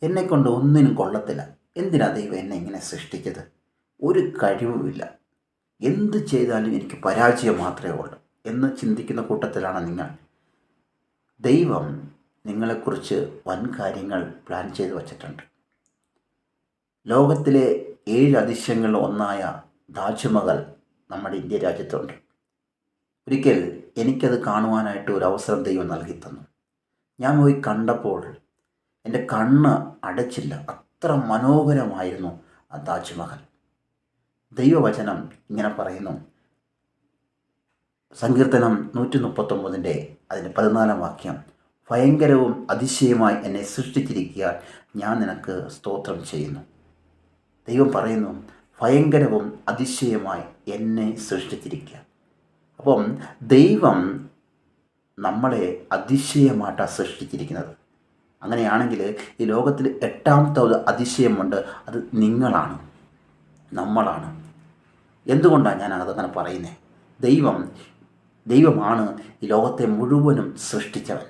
എന്നെക്കൊണ്ട് ഒന്നിനും കൊള്ളത്തില്ല, എന്തിനാ ദൈവം എന്നെ ഇങ്ങനെ സൃഷ്ടിച്ചത്, ഒരു കഴിവുമില്ല, എന്ത് ചെയ്താലും എനിക്ക് പരാജയം മാത്രമേ ഉള്ളൂ എന്ന് ചിന്തിക്കുന്ന കൂട്ടത്തിലാണ് നിങ്ങൾ. ദൈവം നിങ്ങളെക്കുറിച്ച് വൻ കാര്യങ്ങൾ പ്ലാൻ ചെയ്ത് വച്ചിട്ടുണ്ട്. ലോകത്തിലെ 7 അതിശയങ്ങളിൽ ഒന്നായ താജ്മഹൽ നമ്മുടെ ഇന്ത്യ രാജ്യത്തുണ്ട്. ഒരിക്കൽ എനിക്കത് കാണുവാനായിട്ട് ഒരു അവസരം ദൈവം നൽകി തന്നു. ഞാൻ പോയി കണ്ടപ്പോൾ എൻ്റെ കണ്ണ് അടച്ചില്ല, അത്ര മനോഹരമായിരുന്നു ആ താജ്മഹൽ. ദൈവവചനം ഇങ്ങനെ പറയുന്നു, സങ്കീർത്തനം 139 അതിൻ്റെ 14 വാക്യം, ഭയങ്കരവും അതിശയമായി എന്നെ സൃഷ്ടിച്ചിരിക്കുക, ഞാൻ നിനക്ക് സ്തോത്രം ചെയ്യുന്നു. ദൈവം പറയുന്നു, ഭയങ്കരവും അതിശയമായി എന്നെ സൃഷ്ടിച്ചിരിക്കുക. അപ്പം ദൈവം നമ്മളെ അതിശയമായിട്ടാണ് സൃഷ്ടിച്ചിരിക്കുന്നത്. അങ്ങനെയാണെങ്കിൽ ഈ ലോകത്തിൽ 8ാമത്തെ ഒരു അതിശയമുണ്ട്, അത് നിങ്ങളാണ്, നമ്മളാണ്. എന്തുകൊണ്ടാണ് ഞാൻ അതങ്ങനെ പറയുന്നത്? ദൈവമാണ് ഈ ലോകത്തെ മുഴുവനും സൃഷ്ടിച്ചവൻ.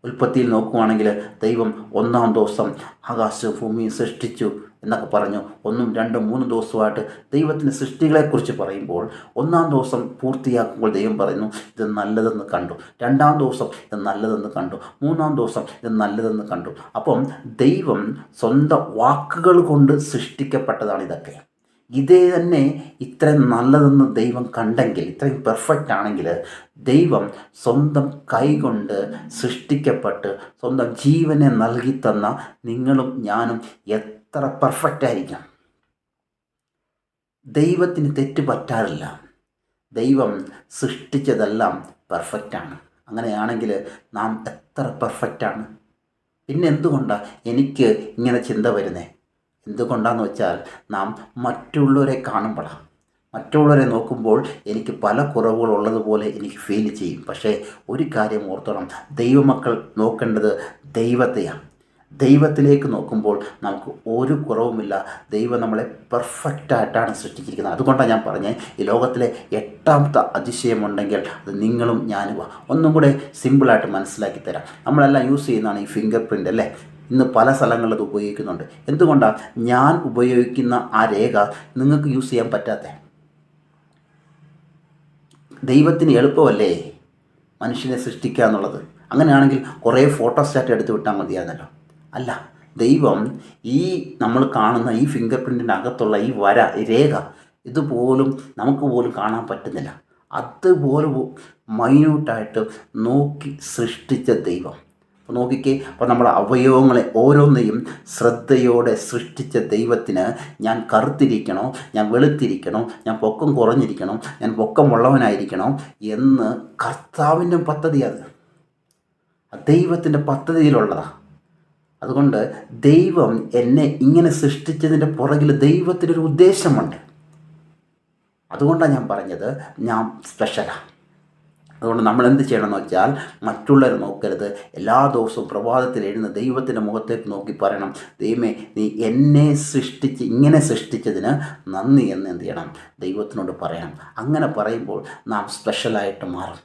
ഉൽപ്പത്തിയിൽ നോക്കുവാണെങ്കിൽ ദൈവം 1-ാം ദിവസം ആകാശവും ഭൂമിയും സൃഷ്ടിച്ചു എന്നൊക്കെ പറഞ്ഞു. 1, 2, 3 ദിവസമായിട്ട് ദൈവത്തിൻ്റെ സൃഷ്ടികളെക്കുറിച്ച് പറയുമ്പോൾ 1-ാം ദിവസം പൂർത്തിയാക്കുമ്പോൾ ദൈവം പറയുന്നു ഇത് നല്ലതെന്ന് കണ്ടു, 2-ാം ദിവസം ഇത് നല്ലതെന്ന് കണ്ടു, 3-ാം ദിവസം ഇത് നല്ലതെന്ന് കണ്ടു. അപ്പം ദൈവം സ്വന്തം വാക്കുകൾ കൊണ്ട് സൃഷ്ടിക്കപ്പെട്ടതാണ് ഇതൊക്കെ. ഇതേ തന്നെ ഇത്രയും നല്ലതെന്ന് ദൈവം കണ്ടെങ്കിൽ, ഇത്രയും പെർഫെക്റ്റ് ആണെങ്കിൽ, ദൈവം സ്വന്തം കൈകൊണ്ട് സൃഷ്ടിക്കപ്പെട്ട് സ്വന്തം ജീവനെ നൽകി തന്ന നിങ്ങളും ഞാനും എത്ര പെർഫെക്റ്റ് ആയിരിക്കും. ദൈവത്തിന് തെറ്റ് പറ്റാറില്ല. ദൈവം സൃഷ്ടിച്ചതെല്ലാം പെർഫെക്റ്റാണ്. അങ്ങനെയാണെങ്കിൽ നാം എത്ര പെർഫെക്റ്റാണ്. പിന്നെ എന്തുകൊണ്ടാണ് എനിക്ക് ഇങ്ങനെ ചിന്ത വരുന്നത്? എന്തുകൊണ്ടാണെന്ന് വെച്ചാൽ നാം മറ്റുള്ളവരെ കാണുമ്പോഴാണ്. മറ്റുള്ളവരെ നോക്കുമ്പോൾ എനിക്ക് പല കുറവുകളുള്ളതുപോലെ എനിക്ക് ഫീൽ ചെയ്യും. പക്ഷേ ഒരു കാര്യം ഓർത്തോണം, ദൈവമക്കൾ നോക്കേണ്ടത് ദൈവത്തെയാണ്. ദൈവത്തിലേക്ക് നോക്കുമ്പോൾ നമുക്ക് ഒരു കുറവുമില്ല. ദൈവം നമ്മളെ പെർഫെക്റ്റായിട്ടാണ് സൃഷ്ടിച്ചിരിക്കുന്നത്. അതുകൊണ്ടാണ് ഞാൻ പറഞ്ഞത്, ഈ ലോകത്തിലെ 8ാമത്തെ അതിശയമുണ്ടെങ്കിൽ അത് നിങ്ങളും ഞാനുമാണ്. ഒന്നും കൂടെ സിമ്പിളായിട്ട് മനസ്സിലാക്കി തരാം. നമ്മളെല്ലാം യൂസ് ചെയ്യുന്നതാണ് ഈ ഫിംഗർ പ്രിൻ്റ് അല്ലേ. ഇന്ന് പല സ്ഥലങ്ങളിൽ അത് ഉപയോഗിക്കുന്നുണ്ട്. എന്തുകൊണ്ടാണ് ഞാൻ ഉപയോഗിക്കുന്ന ആ രേഖ നിങ്ങൾക്ക് യൂസ് ചെയ്യാൻ പറ്റാത്തത്? ദൈവത്തിന് എളുപ്പമല്ലേ മനുഷ്യനെ സൃഷ്ടിക്കുക എന്നുള്ളത്. അങ്ങനെയാണെങ്കിൽ കുറേ ഫോട്ടോസ്റ്റാറ്റ് എടുത്ത് വിട്ടാൽ മതിയായിരുന്നല്ലോ. അല്ല, ദൈവം ഈ നമ്മൾ കാണുന്ന ഈ ഫിംഗർ പ്രിൻറ്റിൻ്റെ അകത്തുള്ള ഈ വര, ഈ രേഖ, ഇതുപോലും നമുക്ക് പോലും കാണാൻ പറ്റുന്നില്ല. അതുപോലെ മൈന്യൂട്ടായിട്ട് നോക്കി സൃഷ്ടിച്ച ദൈവം. നോക്കിക്കേ, അപ്പോൾ നമ്മുടെ അവയവങ്ങളെ ഓരോന്നെയും ശ്രദ്ധയോടെ സൃഷ്ടിച്ച ദൈവത്തിന് ഞാൻ കറുത്തിരിക്കണോ, ഞാൻ വെളുത്തിരിക്കണോ, ഞാൻ പൊക്കം കുറഞ്ഞിരിക്കണോ, ഞാൻ പൊക്കമുള്ളവനായിരിക്കണോ എന്ന് കർത്താവിൻ്റെ പദ്ധതി. അത് ദൈവത്തിൻ്റെ പദ്ധതിയിലുള്ളതാണ്. അതുകൊണ്ട് ദൈവം എന്നെ ഇങ്ങനെ സൃഷ്ടിച്ചതിൻ്റെ പുറകിൽ ദൈവത്തിനൊരു ഉദ്ദേശമുണ്ട്. അതുകൊണ്ടാണ് ഞാൻ പറഞ്ഞത് ഞാൻ സ്പെഷ്യലാണ്. അതുകൊണ്ട് നമ്മൾ എന്ത് ചെയ്യണമെന്ന് വെച്ചാൽ, മറ്റുള്ളവരെ നോക്കരുത്. എല്ലാ ദിവസവും പ്രഭാതത്തിൽ എഴുന്ന ദൈവത്തിൻ്റെ മുഖത്തേക്ക് നോക്കി പറയണം, ദൈവമേ നീ എന്നെ ഇങ്ങനെ സൃഷ്ടിച്ചതിന് നന്ദി എന്ന് എന്ത് ചെയ്യണം? ദൈവത്തിനോട് പറയണം. അങ്ങനെ പറയുമ്പോൾ നാം സ്പെഷ്യലായിട്ട് മാറും.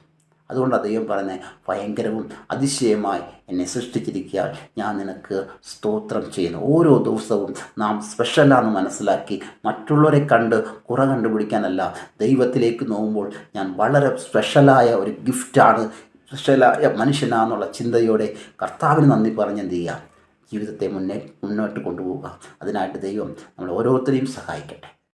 അതുകൊണ്ടാണ് ദൈവം പറയുന്നത്, ഭയങ്കരവും അതിശയമായി എന്നെ സൃഷ്ടിച്ചിരിക്കുക, ഞാൻ നിനക്ക് സ്തോത്രം ചെയ്യുന്നു. ഓരോ ദിവസവും നാം സ്പെഷ്യലാണെന്ന് മനസ്സിലാക്കി മറ്റുള്ളവരെ കണ്ട് കുറ കണ്ടുപിടിക്കാനല്ല, ദൈവത്തിലേക്ക് നോക്കുമ്പോൾ ഞാൻ വളരെ സ്പെഷ്യലായ ഒരു ഗിഫ്റ്റാണ്, സ്പെഷ്യലായ മനുഷ്യനാണെന്നുള്ള ചിന്തയോടെ കർത്താവിന് നന്ദി പറഞ്ഞ് എന്ത് ചെയ്യുക? ജീവിതത്തെ മുന്നോട്ട് കൊണ്ടുപോവുക. അതിനായിട്ട് ദൈവം നമ്മൾ ഓരോരുത്തരെയും സഹായിക്കട്ടെ.